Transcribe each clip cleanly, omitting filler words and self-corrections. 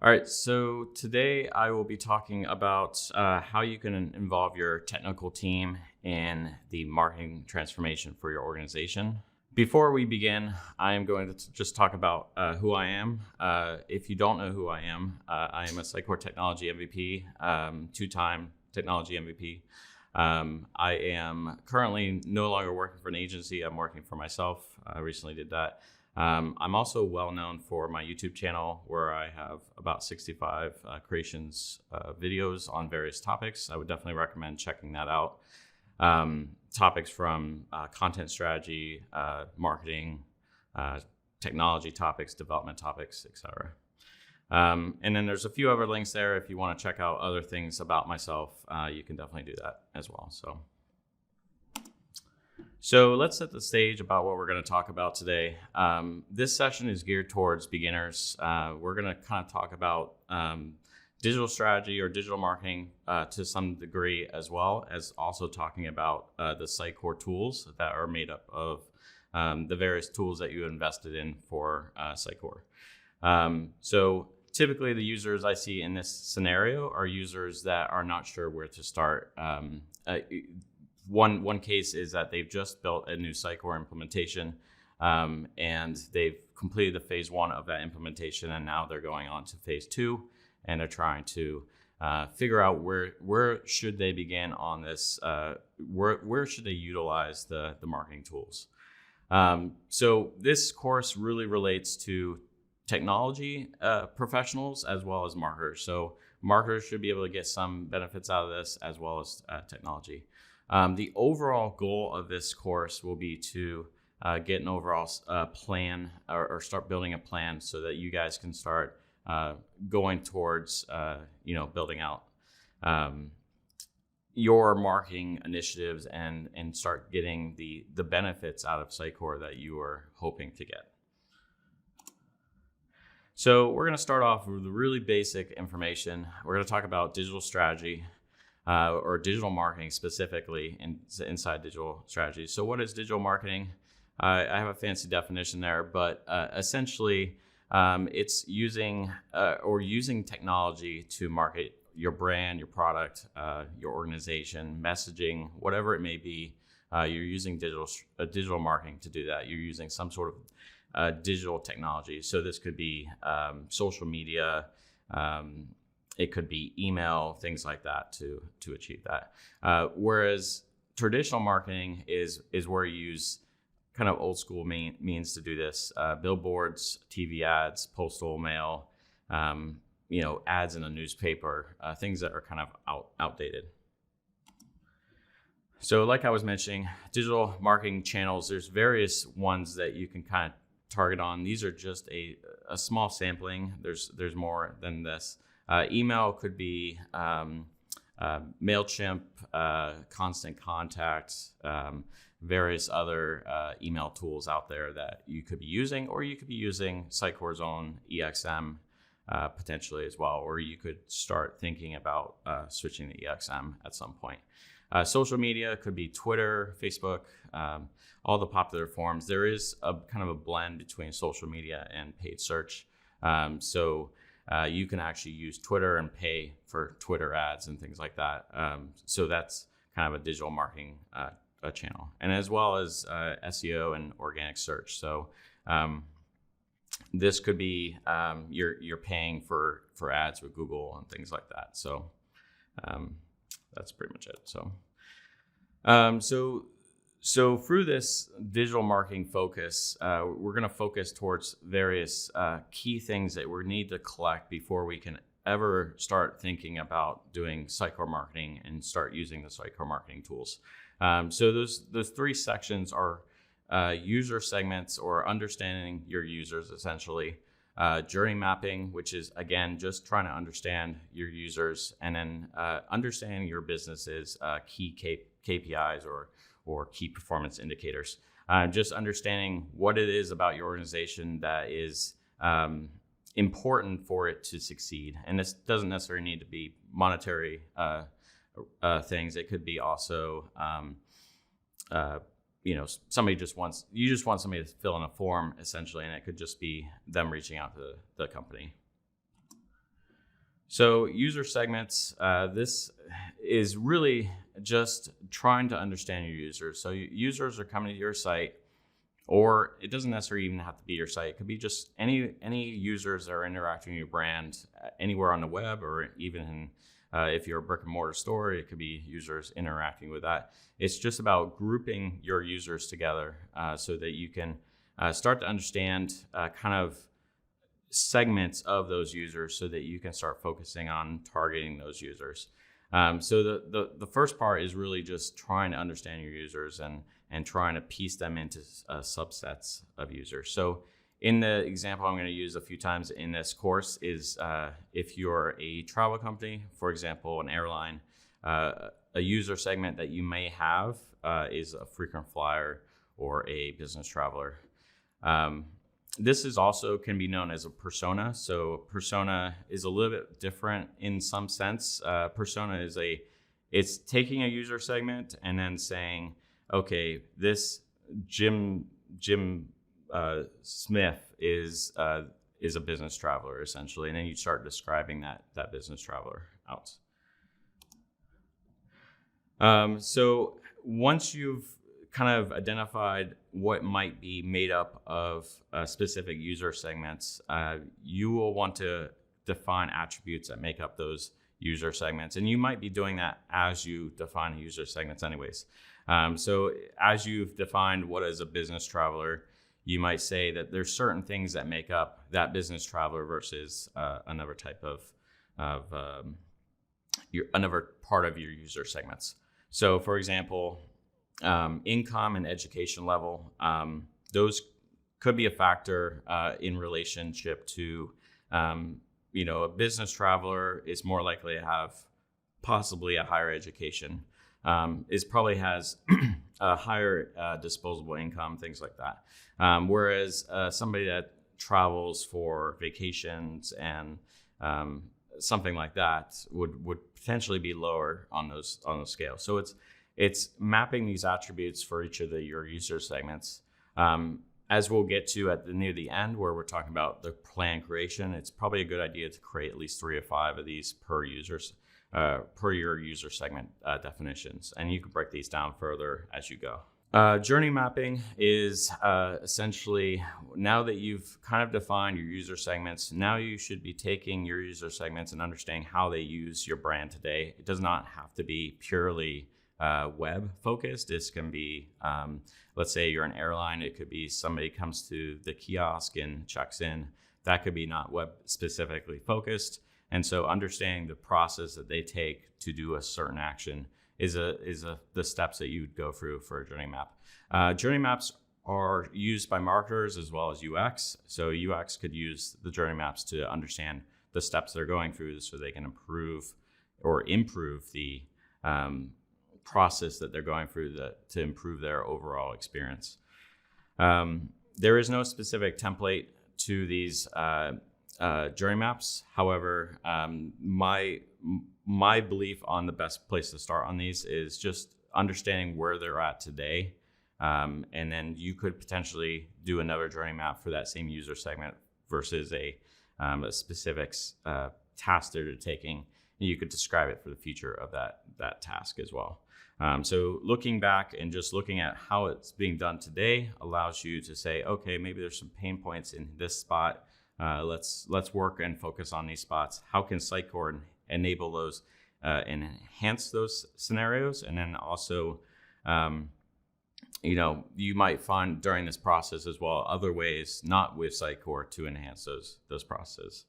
All right, so today I will be talking about how you can involve your technical team in the marketing transformation for your organization. Before we begin, I am going to just talk about who I am. If you don't know who I am a Sitecore Technology MVP, two-time Technology MVP. I am currently no longer working for an agency. I'm working for myself. I recently did that. I'm also well known for my YouTube channel, where I have about 65 creations videos on various topics. I would definitely recommend checking that out. Topics from content strategy, marketing, technology topics, development topics, etc. And then there's a few other links there. If you want to check out other things about myself, you can definitely do that as well. So let's set the stage about what we're going to talk about today. This session is geared towards beginners. We're going to kind of talk about digital strategy or digital marketing to some degree, as well as also talking about the Sitecore tools that are made up of the various tools that you invested in for Sitecore. So typically the users I see in this scenario are users that are not sure where to start. One case is that they've just built a new Sitecore implementation, and they've completed the phase 1 of that implementation, and now they're going on to phase 2, and they're trying to figure out where should they begin on this, where should they utilize the marketing tools. So this course really relates to technology professionals as well as marketers. So marketers should be able to get some benefits out of this, as well as technology. The overall goal of this course will be to get an overall plan or start building a plan so that you guys can start going towards, building out your marketing initiatives and start getting the benefits out of Sitecore that you are hoping to get. So we're going to start off with really basic information. We're going to talk about digital strategy. Or digital marketing specifically inside digital strategy. So what is digital marketing? I have a fancy definition there, but essentially it's using technology to market your brand, your product, your organization, messaging, whatever it may be. You're using digital marketing to do that. You're using some sort of digital technology. So this could be social media, it could be email, things like that to achieve that. Whereas traditional marketing is where you use kind of old school means to do this. Billboards, TV ads, postal mail, ads in a newspaper, things that are kind of outdated. So like I was mentioning, digital marketing channels, there's various ones that you can kind of target on. These are just a small sampling. There's more than this. Email could be MailChimp, Constant Contact, various other email tools out there that you could be using, or you could be using Sitecore's own EXM potentially as well, or you could start thinking about switching to EXM at some point. Social media could be Twitter, Facebook, all the popular forms. There is a kind of a blend between social media and paid search. You can actually use Twitter and pay for Twitter ads and things like that. So that's kind of a digital marketing channel, and as well as SEO and organic search. So this could be you're paying for ads with Google and things like that. So that's pretty much it. So through this digital marketing focus, we're going to focus towards various key things that we need to collect before we can ever start thinking about doing Sitecore marketing and start using the Sitecore marketing tools. So those 3 sections are user segments, or understanding your users, essentially. Journey mapping, which is, again, just trying to understand your users, and then understanding your business's key KPIs or key performance indicators. Just understanding what it is about your organization that is important for it to succeed. And this doesn't necessarily need to be monetary things. It could be also, somebody just want somebody to fill in a form, essentially, and it could just be them reaching out to the company. So user segments, this is really just trying to understand your users. So users are coming to your site, or it doesn't necessarily even have to be your site. It could be just any users that are interacting with your brand anywhere on the web, or even in, if you're a brick and mortar store, it could be users interacting with that. It's just about grouping your users together so that you can start to understand kind of segments of those users so that you can start focusing on targeting those users. So the first part is really just trying to understand your users and trying to piece them into subsets of users. So in the example I'm going to use a few times in this course is if you're a travel company, for example, an airline, a user segment that you may have is a frequent flyer or a business traveler. This is also can be known as a persona. So persona is a little bit different in some sense. Persona is it's taking a user segment and then saying, okay, this Jim Smith is a business traveler essentially, and then you start describing that business traveler out. So once you've kind of identified what might be made up of specific user segments, you will want to define attributes that make up those user segments. And you might be doing that as you define user segments anyways. So as you've defined what is a business traveler, you might say that there's certain things that make up that business traveler versus another type of another part of your user segments. So for example, income and education level, those could be a factor in relationship to, a business traveler is more likely to have possibly a higher education, probably has a higher disposable income, things like that. Whereas somebody that travels for vacations and something like that would potentially be lower on those scales. So it's mapping these attributes for each of your user segments. As we'll get to near the end, where we're talking about the plan creation, it's probably a good idea to create at least 3 or 5 of these per your user segment definitions, and you can break these down further as you go. Journey mapping is essentially, now that you've kind of defined your user segments, now you should be taking your user segments and understanding how they use your brand today. It does not have to be purely web focused. This can be, let's say you're an airline, it could be somebody comes to the kiosk and checks in. That could be not web specifically focused. And so understanding the process that they take to do a certain action is the steps that you would go through for a journey map. Journey maps are used by marketers as well as UX. So UX could use the journey maps to understand the steps they're going through so they can improve the process that they're going through to improve their overall experience. There is no specific template to these journey maps. However, my belief on the best place to start on these is just understanding where they're at today. And then you could potentially do another journey map for that same user segment versus a specific task that they're taking. And you could describe it for the future of that task as well. So looking back and just looking at how it's being done today allows you to say, okay, maybe there's some pain points in this spot. Let's work and focus on these spots. How can Sitecore enable those and enhance those scenarios? And then also, you might find during this process as well other ways not with Sitecore to enhance those processes.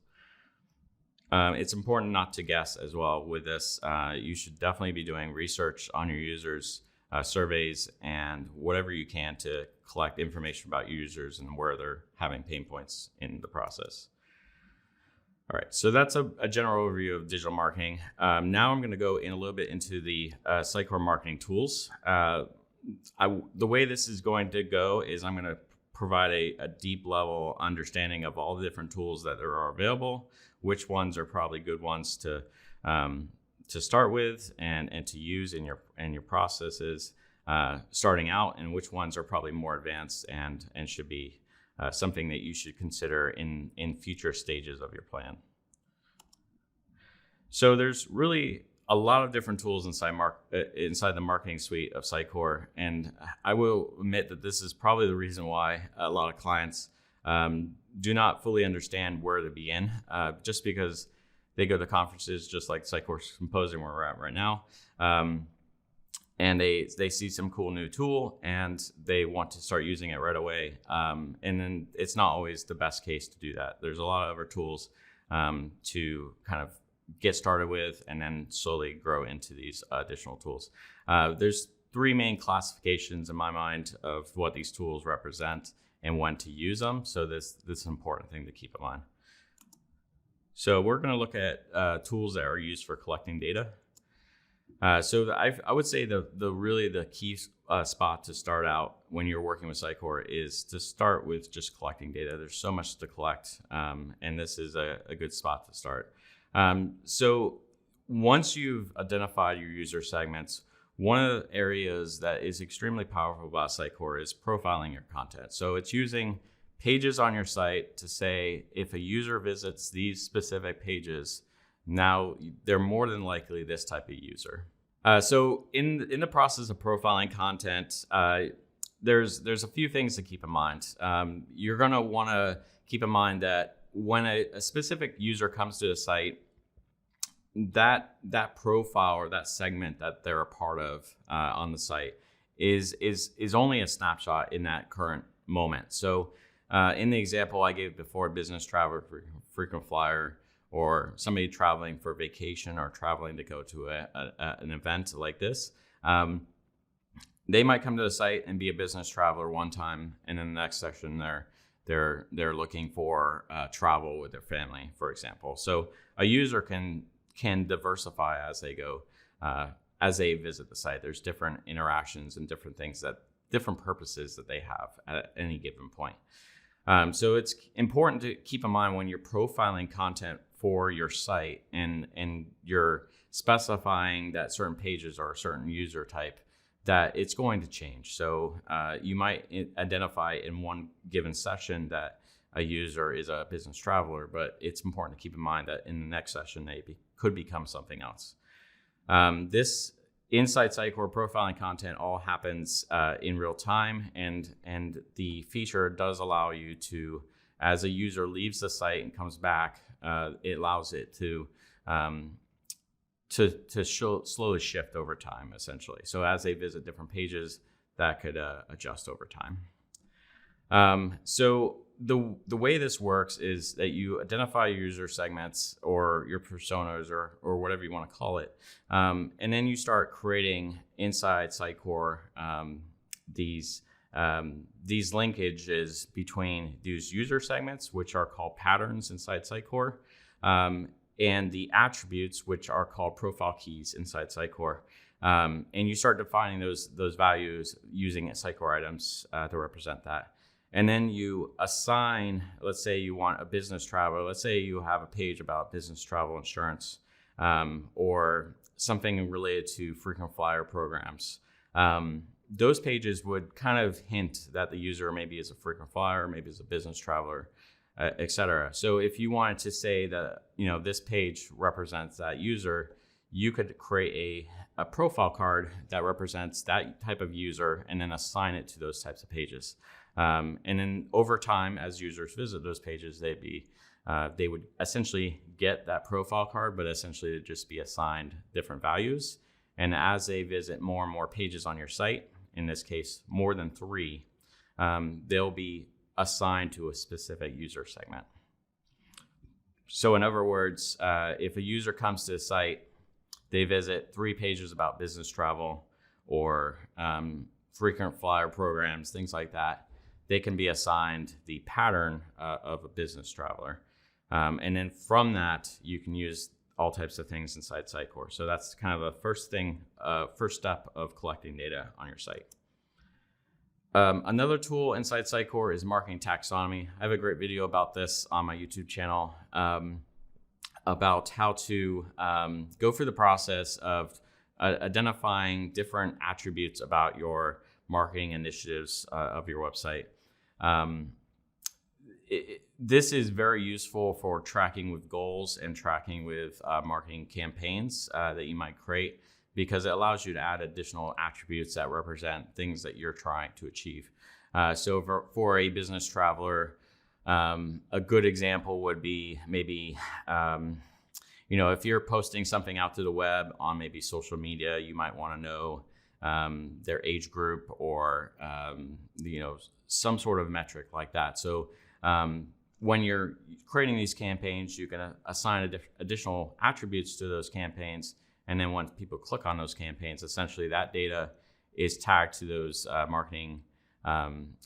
It's important not to guess as well with this. You should definitely be doing research on your users, surveys, and whatever you can to collect information about users and where they're having pain points in the process. All right, so that's a general overview of digital marketing. Now I'm going to go in a little bit into the Sitecore marketing tools. The way this is going to go is I'm going to provide a deep level understanding of all the different tools that are available, which ones are probably good ones to start with and to use in your processes starting out, and which ones are probably more advanced and should be something that you should consider in future stages of your plan. So there's really a lot of different tools inside the marketing suite of Sitecore, and I will admit that this is probably the reason why a lot of clients do not fully understand where to begin, just because they go to conferences just like Sitecore Symposium where we're at right now, and they see some cool new tool and they want to start using it right away, and then it's not always the best case to do that. There's a lot of other tools to kind of get started with and then slowly grow into these additional tools. There's three main classifications in my mind of what these tools represent and when to use them. So this is an important thing to keep in mind. So we're going to look at tools that are used for collecting data. So I would say the key spot to start out when you're working with Sitecore is to start with just collecting data. There's so much to collect, and this is a good spot to start. So once you've identified your user segments, one of the areas that is extremely powerful about Sitecore is profiling your content. So it's using pages on your site to say, if a user visits these specific pages, now they're more than likely this type of user. So in the process of profiling content, there's a few things to keep in mind. You're going to want to keep in mind that when a specific user comes to the site, that profile or that segment that they're a part of on the site is only a snapshot in that current moment. So in the example I gave before, business traveler, frequent flyer, or somebody traveling for vacation or traveling to go to an event like this, they might come to the site and be a business traveler one time, and in the next section they're looking for travel with their family, for example. So a user can diversify as they go, as they visit the site. There's different interactions and different things different purposes that they have at any given point. So it's important to keep in mind when you're profiling content for your site and you're specifying that certain pages are a certain user type, that it's going to change. So you might identify in one given session that a user is a business traveler, but it's important to keep in mind that in the next session they could become something else. This inside Sitecore profiling content all happens in real time, and the feature does allow you to, as a user leaves the site and comes back, it allows it to slowly shift over time, essentially. So as they visit different pages, that could adjust over time. So the way this works is that you identify your user segments or your personas or whatever you want to call it, and then you start creating inside Sitecore these linkages between these user segments, which are called patterns inside Sitecore, and the attributes, which are called profile keys inside Sitecore. And you start defining those values using Sitecore items to represent that. And then you assign, let's say you want a business traveler. Let's say you have a page about business travel insurance, or something related to frequent flyer programs. Those pages would kind of hint that the user maybe is a frequent flyer, maybe is a business traveler, et cetera. So if you wanted to say that, this page represents that user, you could create a profile card that represents that type of user and then assign it to those types of pages. And then over time, as users visit those pages, they would essentially get that profile card, but essentially it'd just be assigned different values. And as they visit more and more pages on your site, in this case, more than 3, they'll be assigned to a specific user segment. So in other words, if a user comes to the site, they visit 3 pages about business travel or frequent flyer programs, things like that, they can be assigned the pattern of a business traveler. And then from that, you can use all types of things inside Sitecore. So that's kind of the first step of collecting data on your site. Another tool inside Sitecore is marketing taxonomy. I have a great video about this on my YouTube channel, about how to go through the process of identifying different attributes about your marketing initiatives of your website. this is very useful for tracking with goals and tracking with marketing campaigns that you might create, because it allows you to add additional attributes that represent things that you're trying to achieve. So for a business traveler, a good example would be maybe, if you're posting something out to the web on maybe social media, you might want to know their age group or, some sort of metric like that. So when you're creating these campaigns, you can assign additional attributes to those campaigns. And then when people click on those campaigns, essentially that data is tagged to those marketing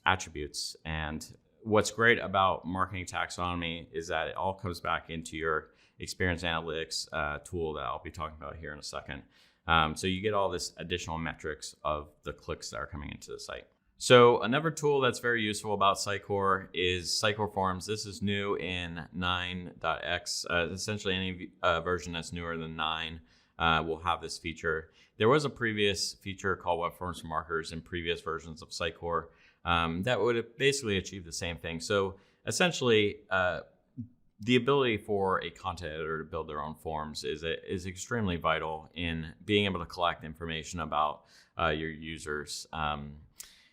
attributes. And what's great about marketing taxonomy is that it all comes back into your experience analytics tool that I'll be talking about here in a second. So you get all this additional metrics of the clicks that are coming into the site. So another tool that's very useful about Sitecore is PsychoForms. This is new in 9.x. Essentially any version that's newer than 9 will have this feature. There was a previous feature called Web Forms for Marketers in previous versions of Sitecore that would basically achieve the same thing. So essentially, the ability for a content editor to build their own forms is extremely vital in being able to collect information about your users.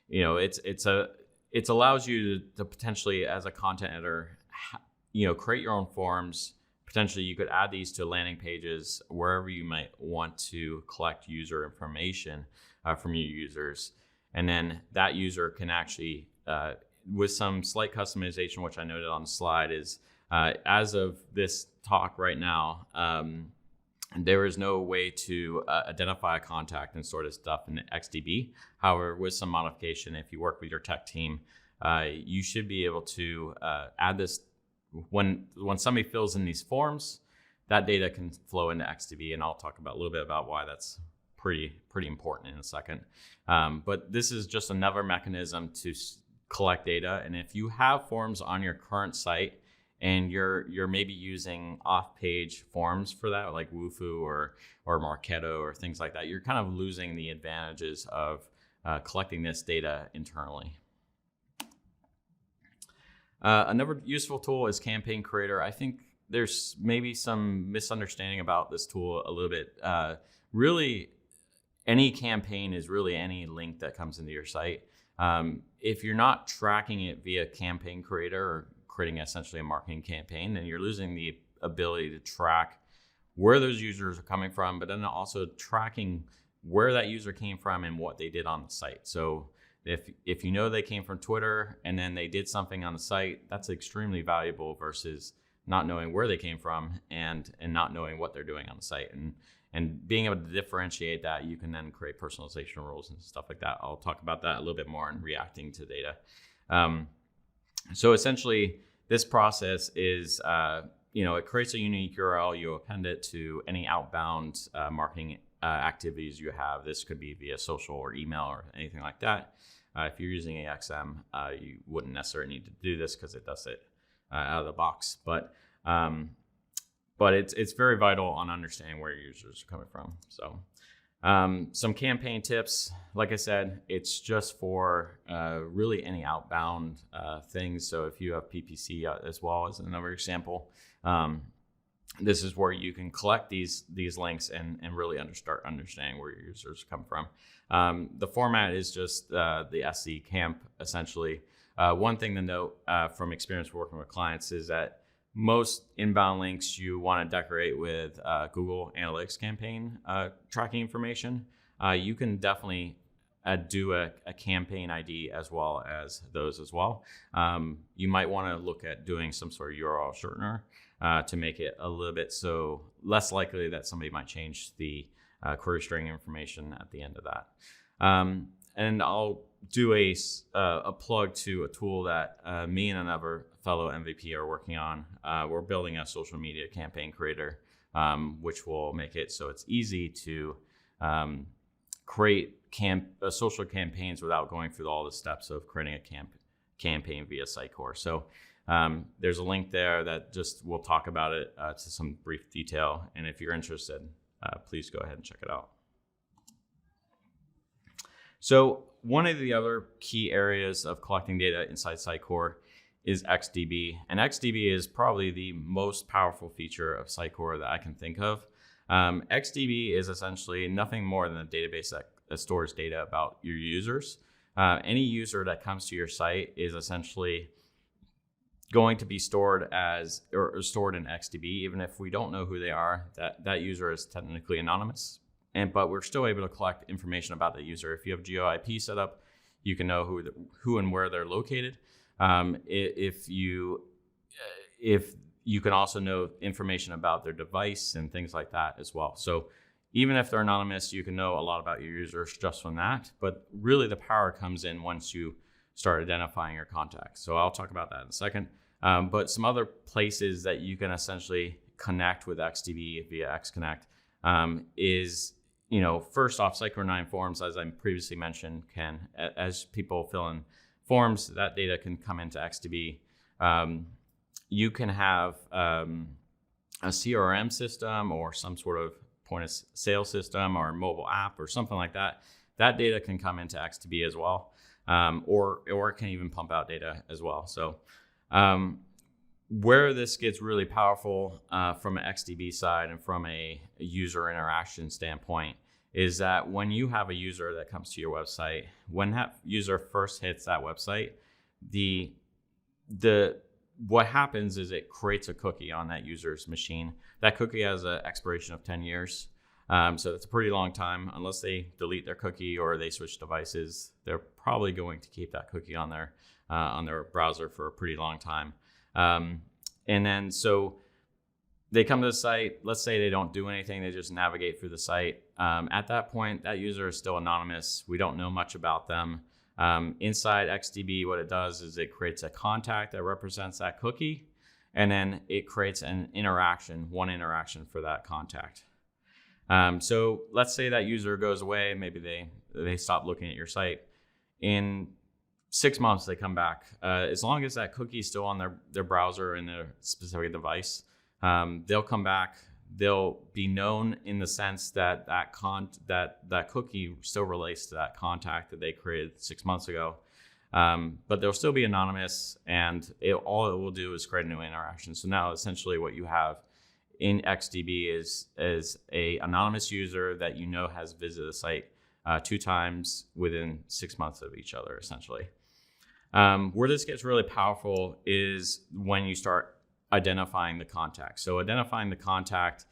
It allows you to potentially, as a content editor, create your own forms. Potentially, you could add these to landing pages wherever you might want to collect user information from your users. And then that user can actually, with some slight customization, which I noted on the slide, is as of this talk right now, there is no way to identify a contact and sort of stuff in XDB. However, with some modification, if you work with your tech team, you should be able to add this. When somebody fills in these forms, that data can flow into XDB, and I'll talk a little bit about why that's pretty important in a second. But this is just another mechanism to collect data, and if you have forms on your current site and you're maybe using off-page forms for that, like Wufoo or Marketo or things like that, you're kind of losing the advantages of collecting this data internally. Another useful tool is Campaign Creator. I think there's maybe some misunderstanding about this tool a little bit. Really, any campaign is really any link that comes into your site. If you're not tracking it via Campaign Creator or creating essentially a marketing campaign, then you're losing the ability to track where those users are coming from, but then also tracking where that user came from and what they did on the site. So if you know they came from Twitter and then they did something on the site, that's extremely valuable versus not knowing where they came from and not knowing what they're doing on the site. And being able to differentiate that, you can then create personalization rules and stuff like that. I'll talk about that a little bit more in reacting to data. So essentially, this process is, it creates a unique URL. You append it to any outbound marketing activities you have. This could be via social or email or anything like that. If you're using AXM, you wouldn't necessarily need to do this because it does it out of the box. But it's very vital on understanding where your users are coming from. So some campaign tips. Like I said, it's just for really any outbound things. So if you have PPC as well as another example, this is where you can collect these links and really start understanding where your users come from. The format is just the SC camp, essentially. One thing to note from experience working with clients is that most inbound links you want to decorate with Google Analytics campaign tracking information. You can definitely do a campaign ID as well as those as well. You might want to look at doing some sort of URL shortener to make it a little bit so less likely that somebody might change the query string information at the end of that. And I'll do a plug to a tool that me and another fellow MVP are working on. We're building a social media campaign creator, which will make it so it's easy to create social campaigns without going through all the steps of creating a campaign via Sitecore. So there's a link there that just will talk about it to some brief detail. And if you're interested, please go ahead and check it out. So one of the other key areas of collecting data inside Sitecore is XDB. And XDB is probably the most powerful feature of Sitecore that I can think of. XDB is essentially nothing more than a database that stores data about your users. Any user that comes to your site is essentially going to be stored or stored in XDB, even if we don't know who they are. That user is technically anonymous, but we're still able to collect information about the user. If you have GeoIP set up, you can know who and where they're located. If you can also know information about their device and things like that as well. So even if they're anonymous, you can know a lot about your users just from that. But really the power comes in once you start identifying your contacts. So I'll talk about that in a second. But some other places that you can essentially connect with XDB via XConnect is, first off, Sitecore 9 forms, as I previously mentioned, as people fill in forms, that data can come into XDB. You can have a CRM system or some sort of point of sale system or mobile app or something like that. That data can come into XDB as well, or it can even pump out data as well. So where this gets really powerful from an XDB side and from a user interaction standpoint is that when you have a user that comes to your website, when that user first hits that website, what happens is it creates a cookie on that user's machine. That cookie has an expiration of 10 years. So that's a pretty long time. Unless they delete their cookie or they switch devices, they're probably going to keep that cookie on their browser for a pretty long time. And then so they come to the site. Let's say they don't do anything. They just navigate through the site. At that point, that user is still anonymous. We don't know much about them. Inside XDB, what it does is it creates a contact that represents that cookie, and then it creates one interaction for that contact. So let's say that user goes away. Maybe they stop looking at your site. In 6 months, they come back. As long as that cookie is still on their browser and their specific device, they'll come back. They'll be known in the sense that that cookie still relates to that contact that they created 6 months ago. But they'll still be anonymous, and all it will do is create a new interaction. So now essentially what you have in XDB is a anonymous user that has visited the site 2 times within 6 months of each other, essentially. Where this gets really powerful is when you start identifying the contact. So identifying the contact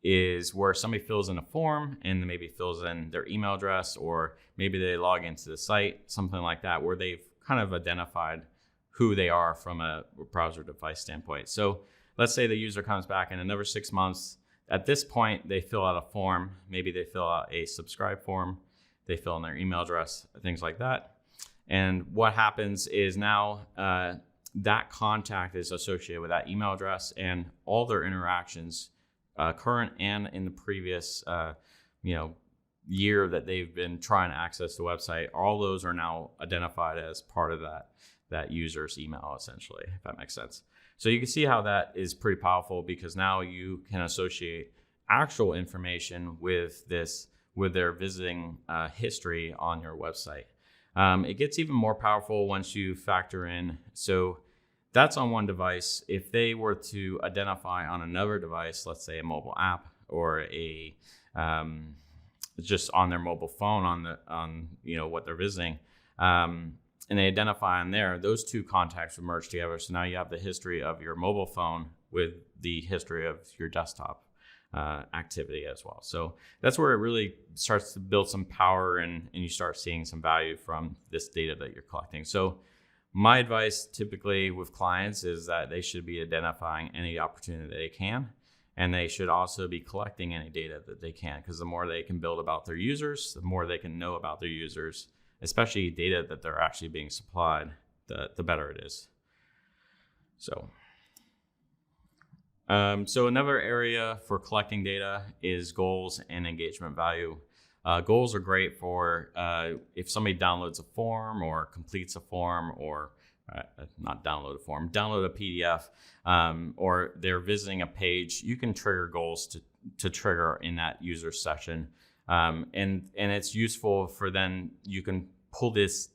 is where somebody fills in a form and maybe fills in their email address, or maybe they log into the site, something like that, where they've kind of identified who they are from a browser device standpoint. So let's say the user comes back in another 6 months. At this point, they fill out a form. Maybe they fill out a subscribe form. They fill in their email address, things like that. And what happens is now that contact is associated with that email address, and all their interactions, current and in the previous year that they've been trying to access the website, all those are now identified as part of that user's email, essentially, if that makes sense. So you can see how that is pretty powerful, because now you can associate actual information with their visiting history on your website. It gets even more powerful once you factor in, so that's on one device. If they were to identify on another device, let's say a mobile app or just on their mobile phone on what they're visiting, and they identify on there, those two contacts would merge together. So now you have the history of your mobile phone with the history of your desktop activity as well. So that's where it really starts to build some power, and you start seeing some value from this data that you're collecting. So my advice typically with clients is that they should be identifying any opportunity that they can, and they should also be collecting any data that they can, because the more they can build about their users, the more they can know about their users, especially data that they're actually being supplied, the better it is. So another area for collecting data is goals and engagement value. Goals are great for if somebody downloads a form or completes a form, or not download a form, download a PDF, or they're visiting a page. You can trigger goals to trigger in that user session, and it's useful for then you can pull these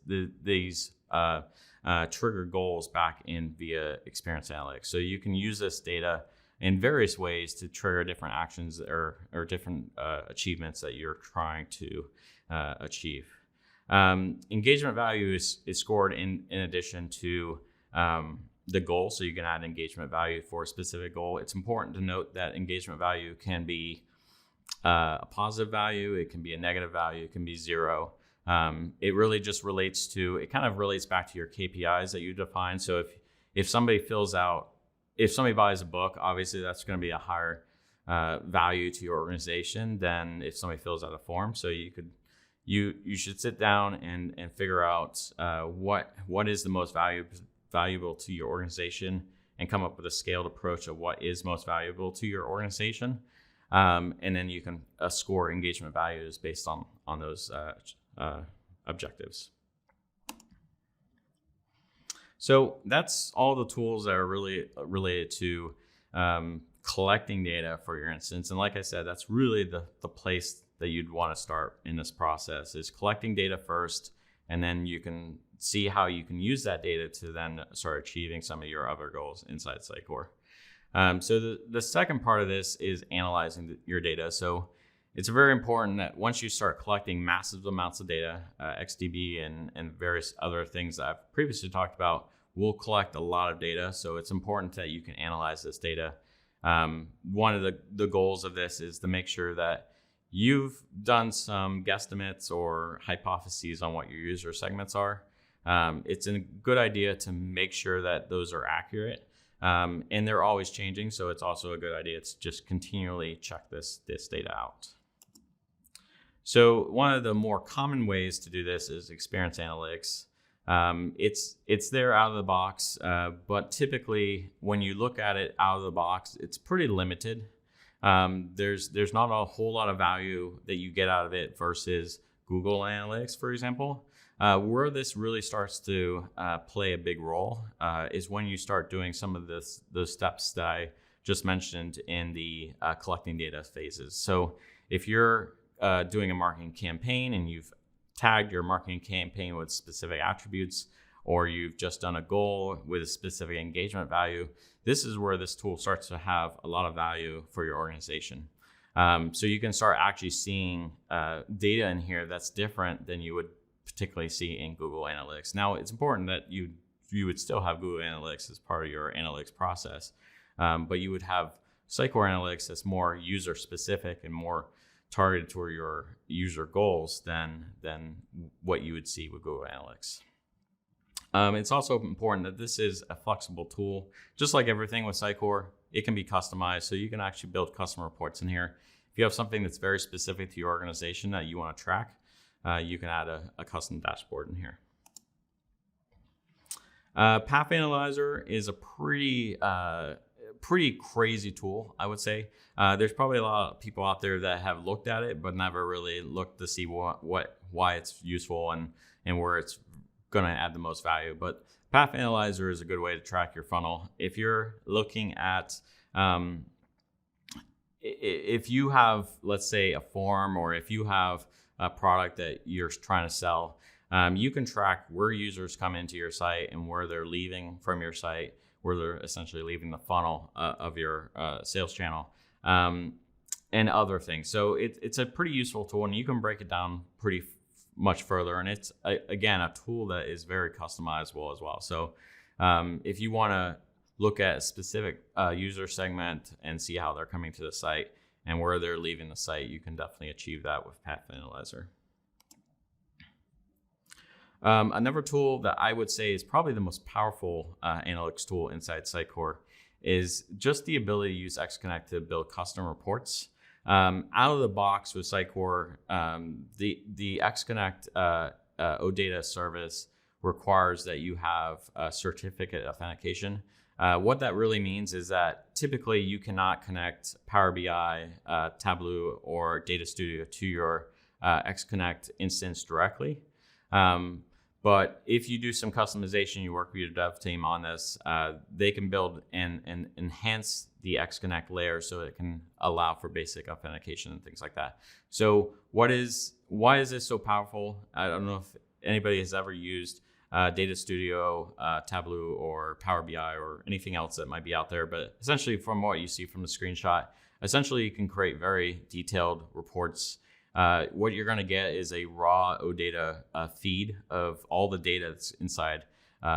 trigger goals back in via experience analytics. So you can use this data in various ways to trigger different actions or different achievements that you're trying to achieve. Engagement value is scored in addition to the goal, so you can add engagement value for a specific goal. It's important to note that engagement value can be a positive value, it can be a negative value, it can be zero. It really just relates to, it kind of relates back to your KPIs that you define. So if somebody buys a book, obviously that's going to be a higher value to your organization than if somebody fills out a form. So you should sit down and figure out what is the most valuable to your organization, and come up with a scaled approach of what is most valuable to your organization. And then you can score engagement values based on those objectives. So that's all the tools that are really related to collecting data for your instance. And like I said, that's really the place that you'd want to start in this process, is collecting data first, and then you can see how you can use that data to then start achieving some of your other goals inside Sitecore. So the second part of this is analyzing your data. So it's very important that once you start collecting massive amounts of data, XDB and various other things that I've previously talked about will collect a lot of data. So it's important that you can analyze this data. One of the goals of this is to make sure that you've done some guesstimates or hypotheses on what your user segments are. It's a good idea to make sure that those are accurate. And they're always changing, so it's also a good idea to just continually check this data out. So one of the more common ways to do this is experience analytics. It's there out of the box, but typically when you look at it out of the box, it's pretty limited. There's not a whole lot of value that you get out of it versus Google Analytics, for example. Where this really starts to play a big role is when you start doing some of those steps that I just mentioned in the collecting data phases. So if you're doing a marketing campaign and you've tagged your marketing campaign with specific attributes, or you've just done a goal with a specific engagement value, this is where this tool starts to have a lot of value for your organization. So you can start actually seeing data in here that's different than you would particularly see in Google Analytics. Now, it's important that you would still have Google Analytics as part of your analytics process, but you would have Sitecore Analytics that's more user specific and more targeted toward your user goals than what you would see with Google Analytics. It's also important that this is a flexible tool. Just like everything with Sitecore, it can be customized, so you can actually build custom reports in here. If you have something that's very specific to your organization that you want to track, you can add a custom dashboard in here. Path Analyzer is a pretty crazy tool, I would say. There's probably a lot of people out there that have looked at it, but never really looked to see why it's useful and where it's going to add the most value. But Path Analyzer is a good way to track your funnel. If you're looking at, if you have, let's say, a form, or if you have a product that you're trying to sell, you can track where users come into your site and where they're leaving from your site, where they're essentially leaving the funnel of your sales channel, and other things. So it's a pretty useful tool, and you can break it down pretty much further. And it's, again, a tool that is very customizable as well. So if you want to look at a specific user segment and see how they're coming to the site and where they're leaving the site, you can definitely achieve that with Path Analyzer. Another tool that I would say is probably the most powerful analytics tool inside Sitecore is just the ability to use XConnect to build custom reports. Out of the box with Sitecore, the XConnect OData service requires that you have a certificate authentication. What that really means is that typically you cannot connect Power BI, Tableau, or Data Studio to your XConnect instance directly. But if you do some customization, you work with your dev team on this, they can build and enhance the XConnect layer so it can allow for basic authentication and things like that. So why is this so powerful? I don't know if anybody has ever used Data Studio, Tableau, or Power BI, or anything else that might be out there. But essentially, from what you see from the screenshot, essentially you can create very detailed reports. What you're going to get is a raw OData feed of all the data that's inside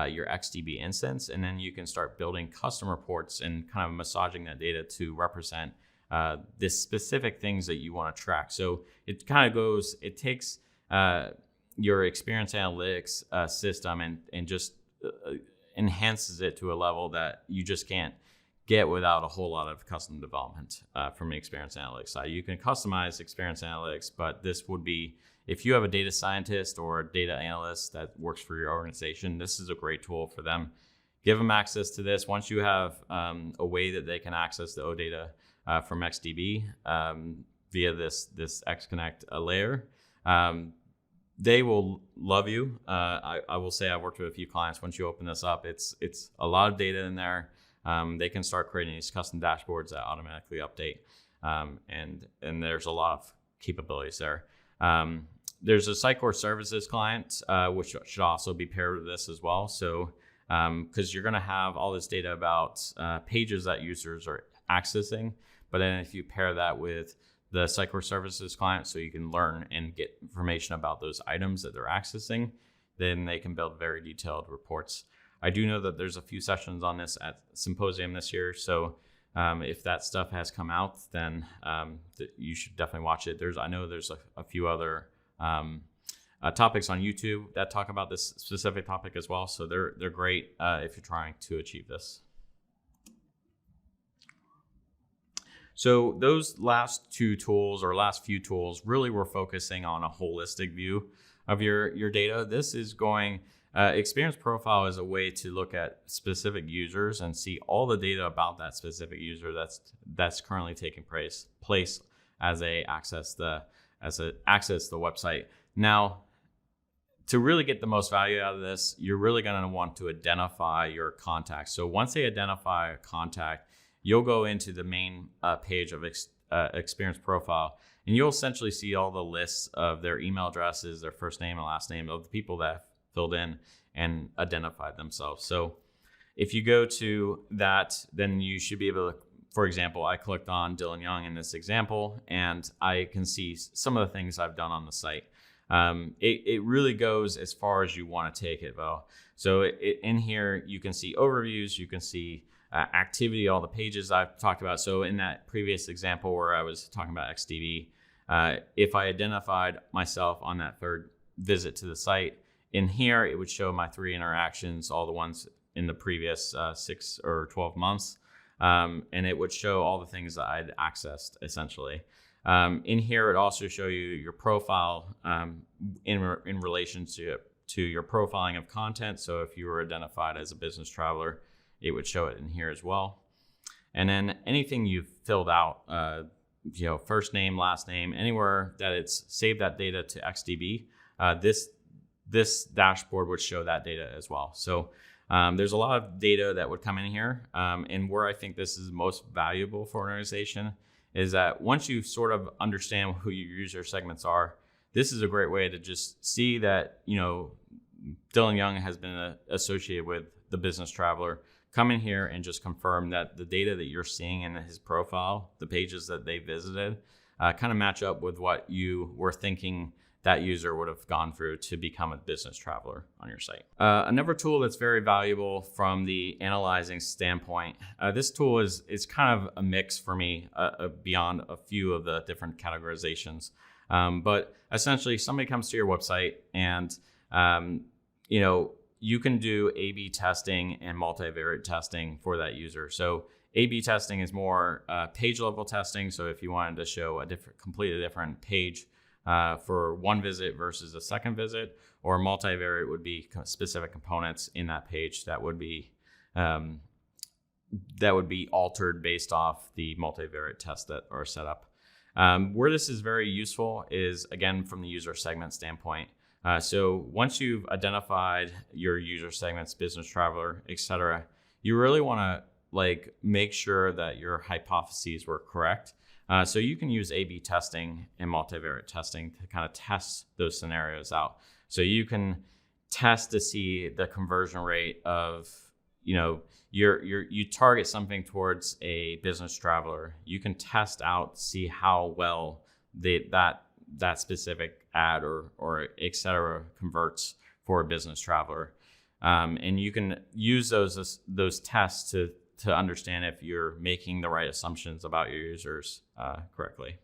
your XDB instance, and then you can start building custom reports and kind of massaging that data to represent the specific things that you want to track. So it kind of goes, it takes your experience analytics system and just enhances it to a level that you just can't get without a whole lot of custom development from the experience analytics side. You can customize experience analytics, but this would be, if you have a data scientist or a data analyst that works for your organization, this is a great tool for them. Give them access to this. Once you have a way that they can access the OData from XDB via this XConnect layer, they will love you. I will say I've worked with a few clients. Once you open this up, it's a lot of data in there. They can start creating these custom dashboards that automatically update, and there's a lot of capabilities there. There's a Sitecore services client, which should also be paired with this as well. So, because you're going to have all this data about pages that users are accessing, but then if you pair that with the Sitecore services client, so you can learn and get information about those items that they're accessing, then they can build very detailed reports. I do know that there's a few sessions on this at Symposium this year, so if that stuff has come out, then you should definitely watch it. I know there's a few other topics on YouTube that talk about this specific topic as well, so they're great if you're trying to achieve this. So those last two tools, or last few tools, really were focusing on a holistic view of your data. This is going, Experience Profile is a way to look at specific users and see all the data about that specific user that's currently taking place as they access the website. Now, to really get the most value out of this, you're really going to want to identify your contacts. So once they identify a contact, you'll go into the main page of Experience Profile, and you'll essentially see all the lists of their email addresses, their first name and last name of the people that filled in and identified themselves. So if you go to that, then you should be able to, for example, I clicked on Dylan Young in this example, and I can see some of the things I've done on the site. It really goes as far as you want to take it, though. So in here, you can see overviews, you can see activity, all the pages I've talked about. So in that previous example where I was talking about XDB, if I identified myself on that third visit to the site, in here it would show my 3 interactions, all the ones in the previous 6 or 12 months, and it would show all the things that I'd accessed essentially. In here, it also show you your profile in relation to your profiling of content. So if you were identified as a business traveler, it would show it in here as well. And then anything you've filled out, first name, last name, anywhere that it's saved that data to XDB, this dashboard would show that data as well. So there's a lot of data that would come in here. And where I think this is most valuable for an organization is that once you sort of understand who your user segments are, this is a great way to just see that, Dylan Young has been associated with the business traveler. Come in here and just confirm that the data that you're seeing in his profile, the pages that they visited, kind of match up with what you were thinking that user would have gone through to become a business traveler on your site. Another tool that's very valuable from the analyzing standpoint, this tool is kind of a mix for me beyond a few of the different categorizations. But essentially, somebody comes to your website and you can do A/B testing and multivariate testing for that user. So A/B testing is more page level testing. So if you wanted to show completely different page for one visit versus a second visit, or multivariate would be specific components in that page that would be altered based off the multivariate tests that are set up. Where this is very useful is, again, from the user segment standpoint. So once you've identified your user segments, business traveler, etc., you really want to make sure that your hypotheses were correct. So you can use A/B testing and multivariate testing to kind of test those scenarios out. So you can test to see the conversion rate of, you target something towards a business traveler. You can test out, see how well that specific ad or et cetera converts for a business traveler. And you can use those tests to understand if you're making the right assumptions about your users correctly.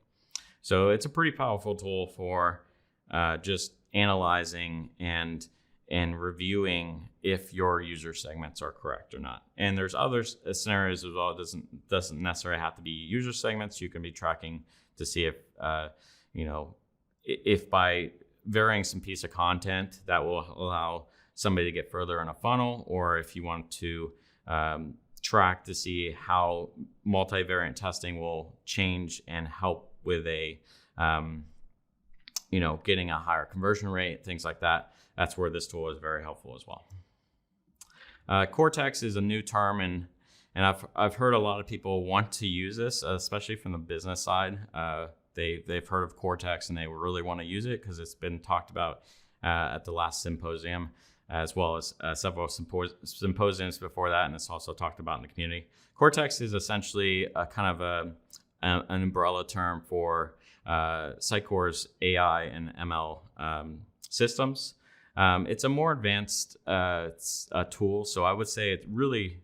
So it's a pretty powerful tool for just analyzing and reviewing if your user segments are correct or not. And there's other scenarios as well. It doesn't necessarily have to be user segments. You can be tracking to see if if by varying some piece of content that will allow somebody to get further in a funnel, or if you want to track to see how multivariate testing will change and help with getting a higher conversion rate, things like that. That's where this tool is very helpful as well. Cortex is a new term, and I've heard a lot of people want to use this, especially from the business side. They've heard of Cortex and they really want to use it because it's been talked about at the last symposium, as well as several symposiums before that, and it's also talked about in the community. Cortex is essentially a kind of an umbrella term for Sitecore's AI and ML systems. It's a more advanced tool, so I would say it really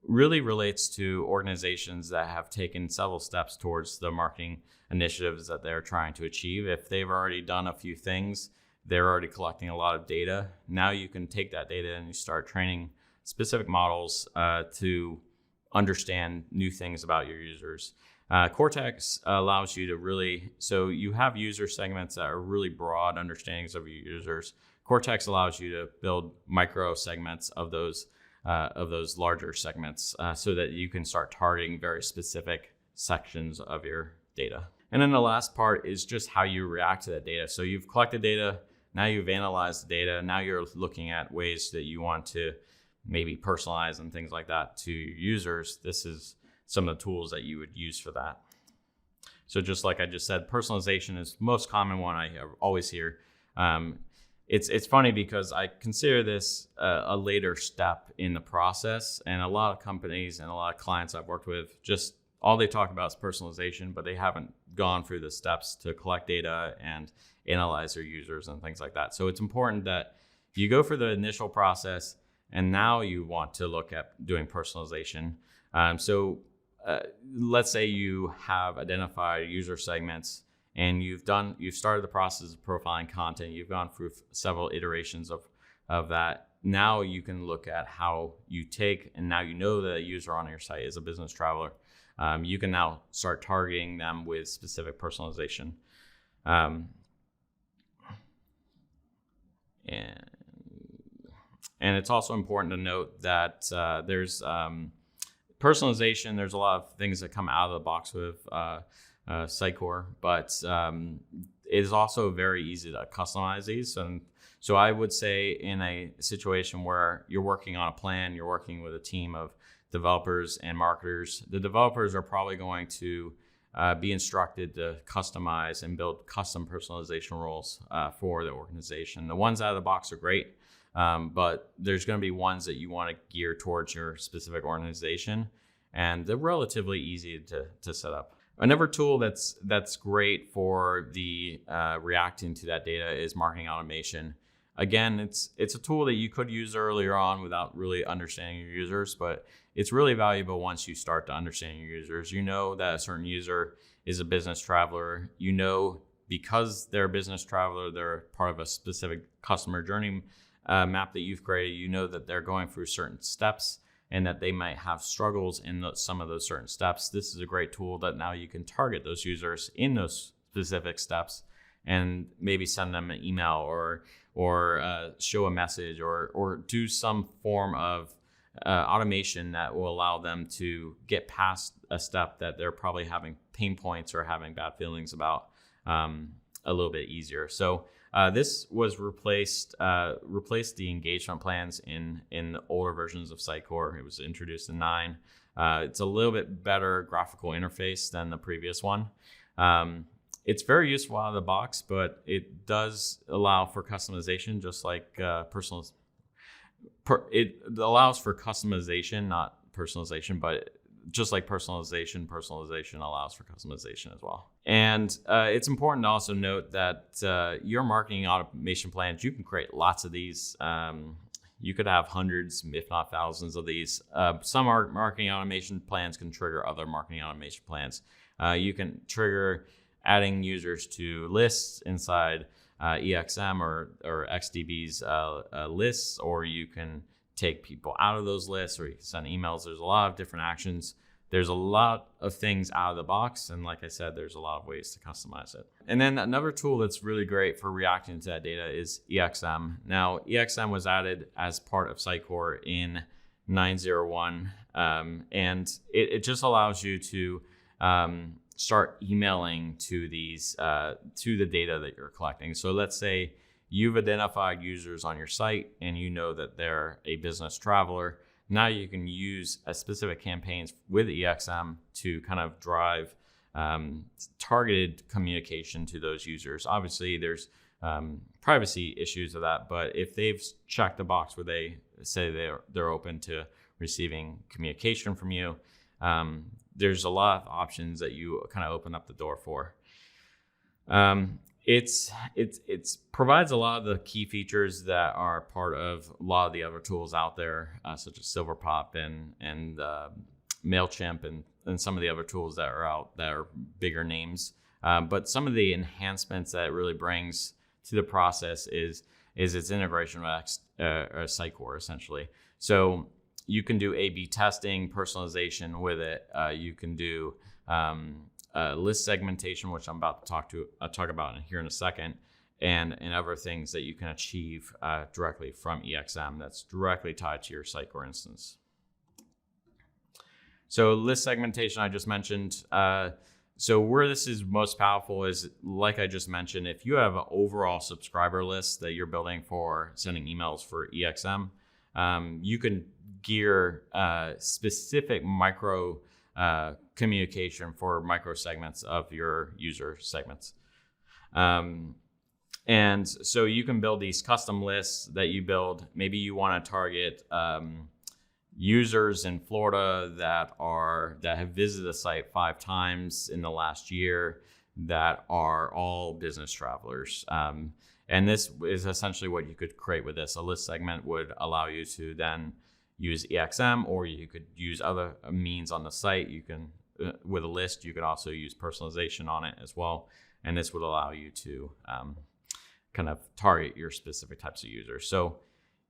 relates to organizations that have taken several steps towards the marketing initiatives that they're trying to achieve. If they've already done a few things, they're already collecting a lot of data. Now you can take that data and you start training specific models to understand new things about your users. Cortex allows you to so you have user segments that are really broad understandings of your users. Cortex allows you to build micro segments of those larger segments so that you can start targeting very specific sections of your data. And then the last part is just how you react to that data. So you've collected data, now you've analyzed the data, now you're looking at ways that you want to maybe personalize and things like that to your users. This is some of the tools that you would use for that. So just like I just said, personalization is the most common one I always hear. It's funny because I consider this a later step in the process, and a lot of companies and a lot of clients I've worked with, just all they talk about is personalization, but they haven't gone through the steps to collect data and analyze their users and things like that. So it's important that you go through the initial process and now you want to look at doing personalization. Let's say you have identified user segments and you've started the process of profiling content. You've gone through several iterations of that. Now you can look at how you take, and now you know that a user on your site is a business traveler. You can now start targeting them with specific personalization. And it's also important to note that there's personalization. There's a lot of things that come out of the box with Sitecore, but it is also very easy to customize these. And so I would say in a situation where you're working on a plan, you're working with a team of developers and marketers, the developers are probably going to be instructed to customize and build custom personalization rules for the organization. The ones out of the box are great, but there's going to be ones that you want to gear towards your specific organization, and they're relatively easy to set up. Another tool that's great for the reacting to that data is marketing automation. Again, it's a tool that you could use earlier on without really understanding your users, but it's really valuable once you start to understand your users. You know that a certain user is a business traveler. You know, because they're a business traveler, they're part of a specific customer journey map that you've created. You know that they're going through certain steps and that they might have struggles in some of those certain steps. This is a great tool that now you can target those users in those specific steps and maybe send them an email or show a message or do some form of automation that will allow them to get past a step that they're probably having pain points or having bad feelings about a little bit easier. So this was replaced the engagement plans in the older versions of Sitecore. It was introduced in 9. It's a little bit better graphical interface than the previous one. It's very useful out of the box, but it does allow for customization, just like it allows for customization, not personalization, but just like personalization allows for customization as well. And it's important to also note that your marketing automation plans, you can create lots of these. You could have hundreds, if not thousands of these. Some marketing automation plans can trigger other marketing automation plans. You can trigger adding users to lists inside EXM or XDB's lists, or you can take people out of those lists, or you can send emails. There's a lot of different actions. There's a lot of things out of the box. And like I said, there's a lot of ways to customize it. And then another tool that's really great for reacting to that data is EXM. Now, EXM was added as part of Sitecore in 9.01. And it just allows you to start emailing to these to the data that you're collecting. So let's say you've identified users on your site and you know that they're a business traveler. Now you can use specific campaigns with EXM to kind of drive targeted communication to those users. Obviously, there's privacy issues of that, but if they've checked the box where they say they're open to receiving communication from you, there's a lot of options that you kind of open up the door for. It provides a lot of the key features that are part of a lot of the other tools out there, such as Silverpop and MailChimp and some of the other tools that are out that are bigger names. But some of the enhancements that it really brings to the process is its integration with Sitecore, essentially. So you can do A/B testing, personalization with it. You can do list segmentation, which I'm about to talk about here in a second, and other things that you can achieve directly from EXM that's directly tied to your Sitecore instance. So list segmentation, I just mentioned. So where this is most powerful is, like I just mentioned, if you have an overall subscriber list that you're building for sending emails for EXM, you can gear specific micro communication for micro segments of your user segments. And so you can build these custom lists that you build. Maybe you want to target users in Florida that have visited the site 5 times in the last year that are all business travelers. And this is essentially what you could create with this. A list segment would allow you to then use EXM, or you could use other means on the site. You can, with a list, you could also use personalization on it as well. And this would allow you to kind of target your specific types of users. So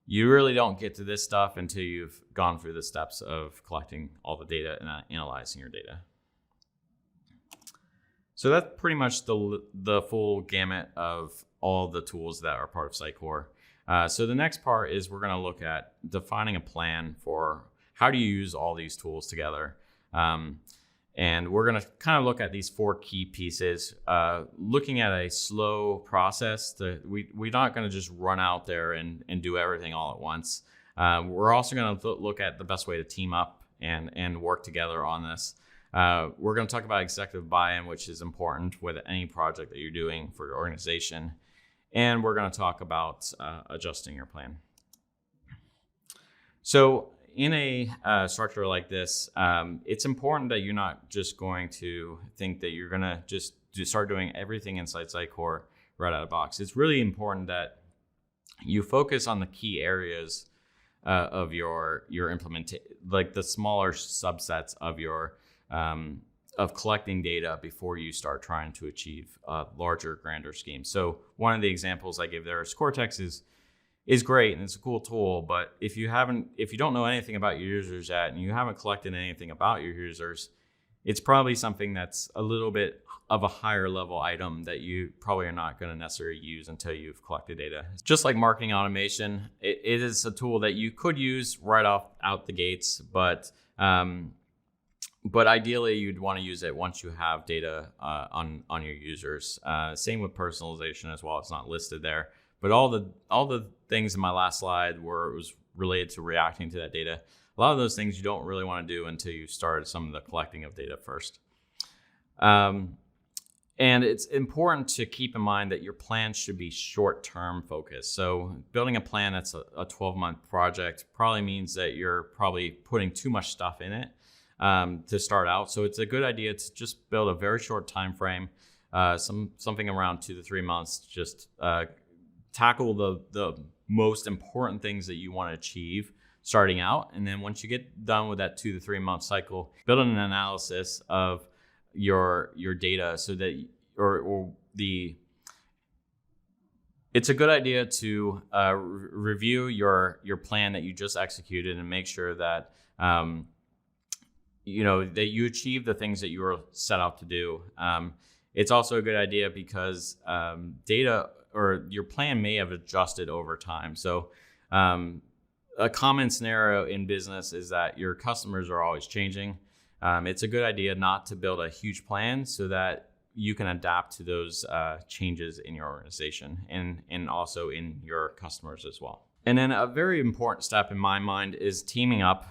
you really don't get to this stuff until you've gone through the steps of collecting all the data and analyzing your data. So that's pretty much the full gamut of all the tools that are part of Sitecore. So the next part is we're going to look at defining a plan for how do you use all these tools together. And we're going to kind of look at these 4 key pieces, looking at a slow process. We're not going to just run out there and do everything all at once. We're also going to look at the best way to team up and work together on this. We're going to talk about executive buy-in, which is important with any project that you're doing for your organization. And we're going to talk about adjusting your plan. So in a structure like this, it's important that you're not just going to think that you're going to just start doing everything inside Sitecore right out of the box. It's really important that you focus on the key areas of your implementation, like the smaller subsets of your of collecting data before you start trying to achieve larger, grander schemes. So one of the examples I give there is Cortex is great and it's a cool tool, but if you don't know anything about your users yet and you haven't collected anything about your users, it's probably something that's a little bit of a higher level item that you probably are not going to necessarily use until you've collected data. Just like marketing automation, it is a tool that you could use right out the gates, but ideally you'd want to use it once you have data on your users. Same with personalization as well. It's not listed there, but all the things in my last slide where it was related to reacting to that data, a lot of those things you don't really want to do until you start some of the collecting of data first. And it's important to keep in mind that your plan should be short-term focused. So building a plan that's a 12-month project probably means that you're probably putting too much stuff in it to start out. So it's a good idea to just build a very short time frame, something around 2 to 3 months. Just tackle the most important things that you want to achieve starting out. And then once you get done with that 2 to 3 month cycle, build an analysis of your data so that it's a good idea to review your plan that you just executed and make sure that that you achieve the things that you were set out to do. It's also a good idea because data or your plan may have adjusted over time. So a common scenario in business is that your customers are always changing. It's a good idea not to build a huge plan so that you can adapt to those changes in your organization and also in your customers as well. And then a very important step in my mind is teaming up,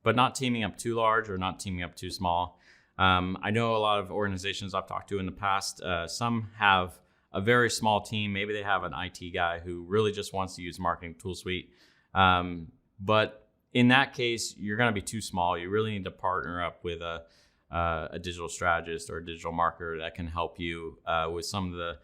but not teaming up too large or not teaming up too small. I know a lot of organizations I've talked to in the past, some have a very small team. Maybe they have an IT guy who really just wants to use marketing tool suite. But in that case, you're going to be too small. You really need to partner up with a digital strategist or a digital marketer that can help you with some of the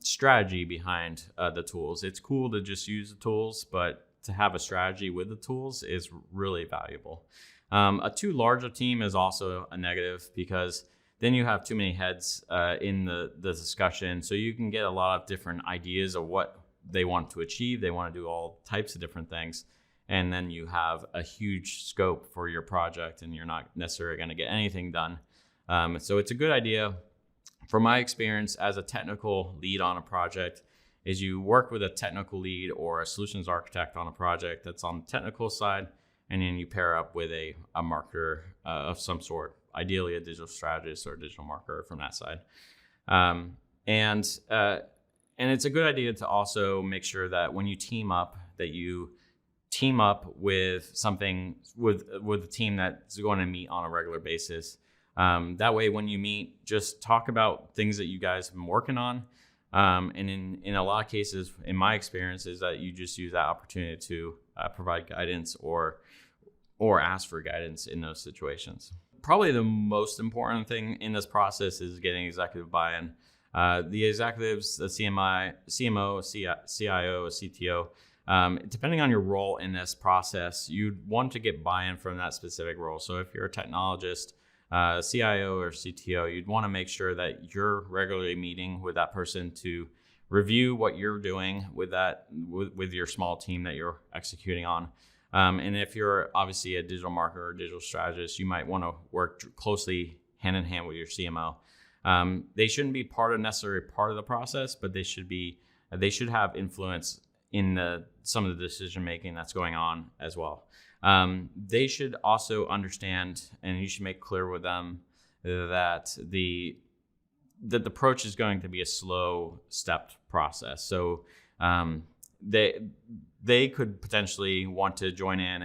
strategy behind the tools. It's cool to just use the tools, but to have a strategy with the tools is really valuable. A too large a team is also a negative because then you have too many heads in the discussion. So you can get a lot of different ideas of what they want to achieve. They want to do all types of different things. And then you have a huge scope for your project and you're not necessarily going to get anything done. So it's a good idea, from my experience as a technical lead on a project, is you work with a technical lead or a solutions architect on a project that's on the technical side, and then you pair up with a marketer of some sort, ideally a digital strategist or a digital marketer from that side. And it's a good idea to also make sure that when you team up, that you team up with something with a team that's going to meet on a regular basis. That way, when you meet, just talk about things that you guys have been working on. And in a lot of cases, in my experience, is that you just use that opportunity to provide guidance or ask for guidance in those situations. Probably the most important thing in this process is getting executive buy-in. The executives, the CMO, CIO, CTO, depending on your role in this process, you'd want to get buy-in from that specific role. So if you're a technologist, CIO or CTO, you'd want to make sure that you're regularly meeting with that person to review what you're doing with your small team that you're executing on. And if you're obviously a digital marketer or digital strategist, you might want to work closely hand in hand with your CMO. They shouldn't be necessarily part of the process, but they should have influence in some of the decision making that's going on as well. They should also understand, and you should make clear with them, that the approach is going to be a slow stepped process. So they could potentially want to join in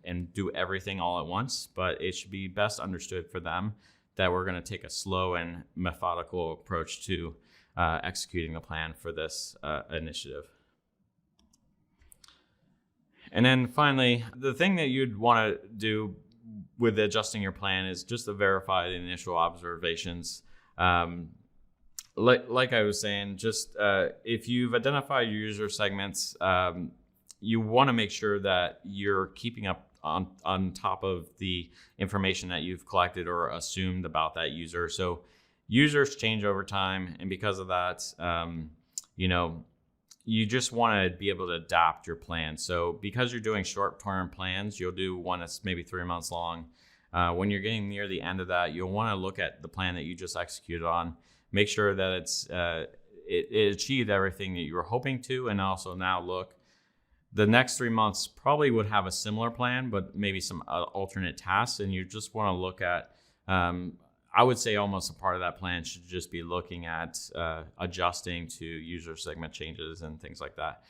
and do everything all at once, but it should be best understood for them that we're going to take a slow and methodical approach to executing the plan for this initiative. And then finally, the thing that you'd want to do with adjusting your plan is just to verify the initial observations. Like I was saying, just if you've identified your user segments, you want to make sure that you're keeping up on top of the information that you've collected or assumed about that user. So users change over time, and because of that, you just want to be able to adapt your plan. So because you're doing short-term plans, you'll do one that's maybe 3 months long. When you're getting near the end of that, you'll want to look at the plan that you just executed on, make sure that it achieved everything that you were hoping to, and also now look, the next 3 months probably would have a similar plan, but maybe some alternate tasks, and you just want to look at, I would say almost a part of that plan should just be looking at adjusting to user segment changes and things like that.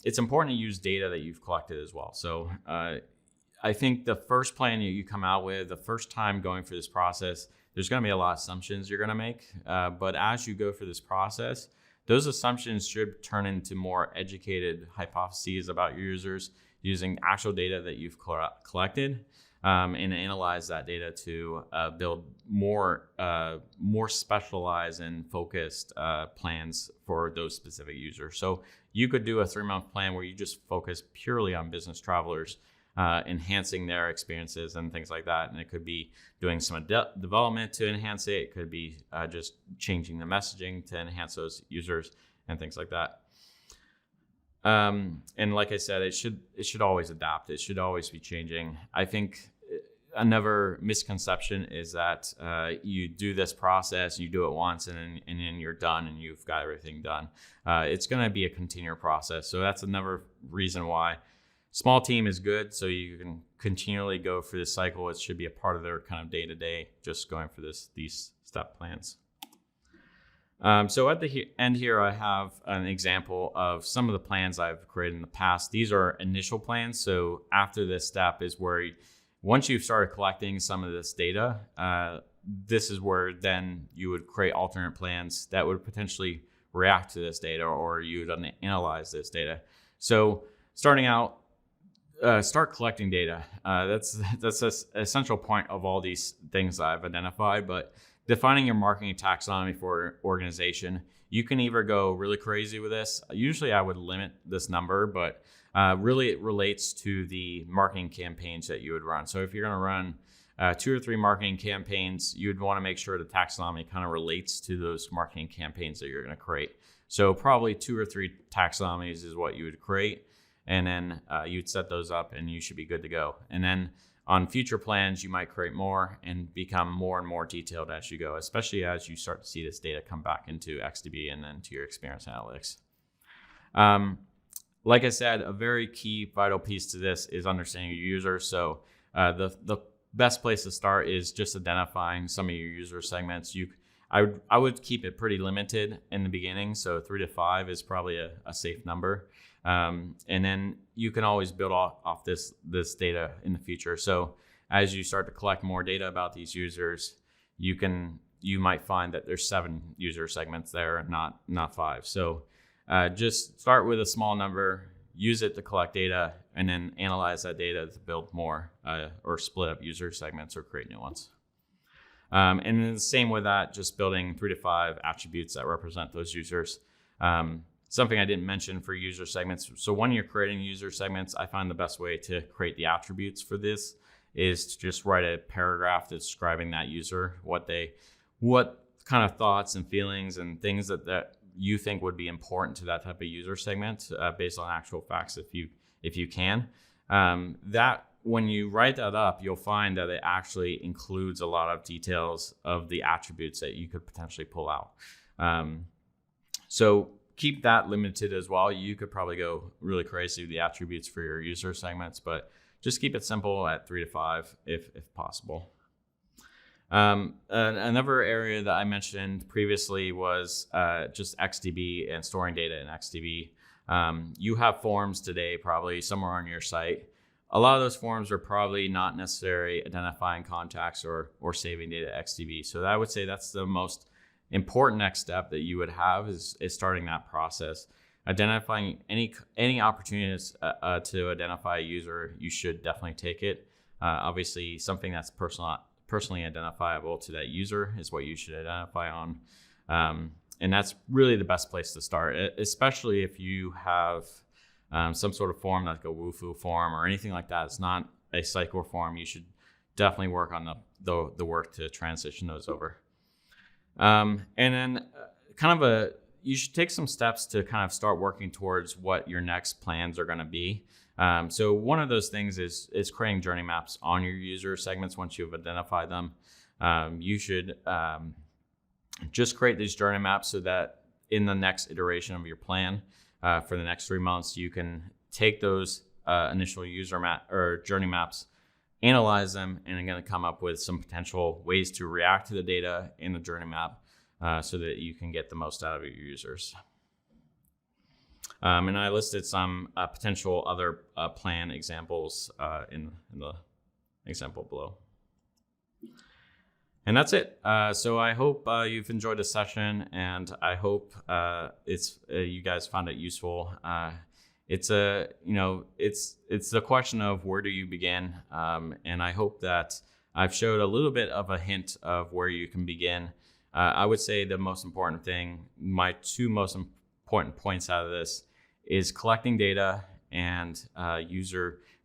It's important to use data that you've collected as well. So I think the first plan you come out with, the first time going through this process, there's going to be a lot of assumptions you're going to make. But as you go through this process, those assumptions should turn into more educated hypotheses about your users using actual data that you've collected, and analyze that data to build more specialized and focused plans for those specific users. So you could do a 3-month plan where you just focus purely on business travelers, enhancing their experiences and things like that. And it could be doing some development to enhance it. It could be just changing the messaging to enhance those users and things like that. And like I said, it should always adapt. It should always be changing. I think another misconception is that you do this process, you do it once, and then you're done and you've got everything done. It's going to be a continual process. So that's another reason why small team is good. So you can continually go through this cycle. It should be a part of their kind of day-to-day, just going through these step plans. So at the end here, I have an example of some of the plans I've created in the past. These are initial plans. So after this step is where once you've started collecting some of this data, this is where then you would create alternate plans that would potentially react to this data, or you would analyze this data. So starting out, start collecting data. That's an essential point of all these things I've identified, but defining your marketing taxonomy for your organization, you can either go really crazy with this. Usually I would limit this number, but really it relates to the marketing campaigns that you would run. So if you're going to run 2 or 3 marketing campaigns, you'd want to make sure the taxonomy kind of relates to those marketing campaigns that you're going to create. So probably 2 or 3 taxonomies is what you would create. And then you'd set those up and you should be good to go. And then on future plans, you might create more and become more and more detailed as you go, especially as you start to see this data come back into XDB and then to your experience analytics. Like I said, a very key vital piece to this is understanding your users. So the best place to start is just identifying some of your user segments. I would keep it pretty limited in the beginning. So 3 to 5 is probably a safe number. And then you can always build off this data in the future. So as you start to collect more data about these users, you might find that there's 7 user segments there, not 5. So just start with a small number, use it to collect data, and then analyze that data to build more or split up user segments or create new ones. And then the same with that, just building 3 to 5 attributes that represent those users. Something I didn't mention for user segments. So when you're creating user segments, I find the best way to create the attributes for this is to just write a paragraph describing that user, what kind of thoughts and feelings and things that you think would be important to that type of user segment based on actual facts if you can. That when you write that up, you'll find that it actually includes a lot of details of the attributes that you could potentially pull out. So keep that limited as well. You could probably go really crazy with the attributes for your user segments, but just keep it simple at 3 to 5 if possible. Another area that I mentioned previously was just XDB and storing data in XDB. You have forms today probably somewhere on your site. A lot of those forms are probably not necessarily identifying contacts or saving data XDB. So I would say that's the most important next step that you would have is starting that process. Identifying any opportunities to identify a user, you should definitely take it. Obviously, something that's personally identifiable to that user is what you should identify on. And that's really the best place to start, especially if you have some sort of form like a Wufoo form or anything like that. It's not a Sitecore form. You should definitely work on the work to transition those over. And then you should take some steps to kind of start working towards what your next plans are going to be. So one of those things is creating journey maps on your user segments once you've identified them. You should just create these journey maps so that in the next iteration of your plan for the next 3 months, you can take those initial user map or journey maps, analyze them, and going to come up with some potential ways to react to the data in the journey map so that you can get the most out of your users. And I listed some potential other plan examples in the example below. And that's it. So I hope you've enjoyed the session, and I hope you guys found it useful. It's the question of where do you begin, and I hope that I've showed a little bit of a hint of where you can begin. I would say the most important thing, my two most important points out of this, is collecting data and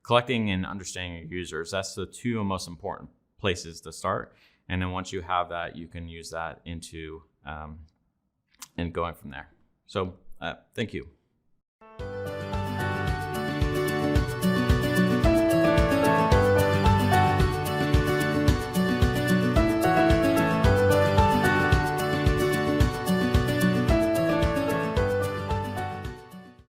collecting and understanding your users. That's the two most important places to start. And then once you have that, you can use that into and going from there. So thank you.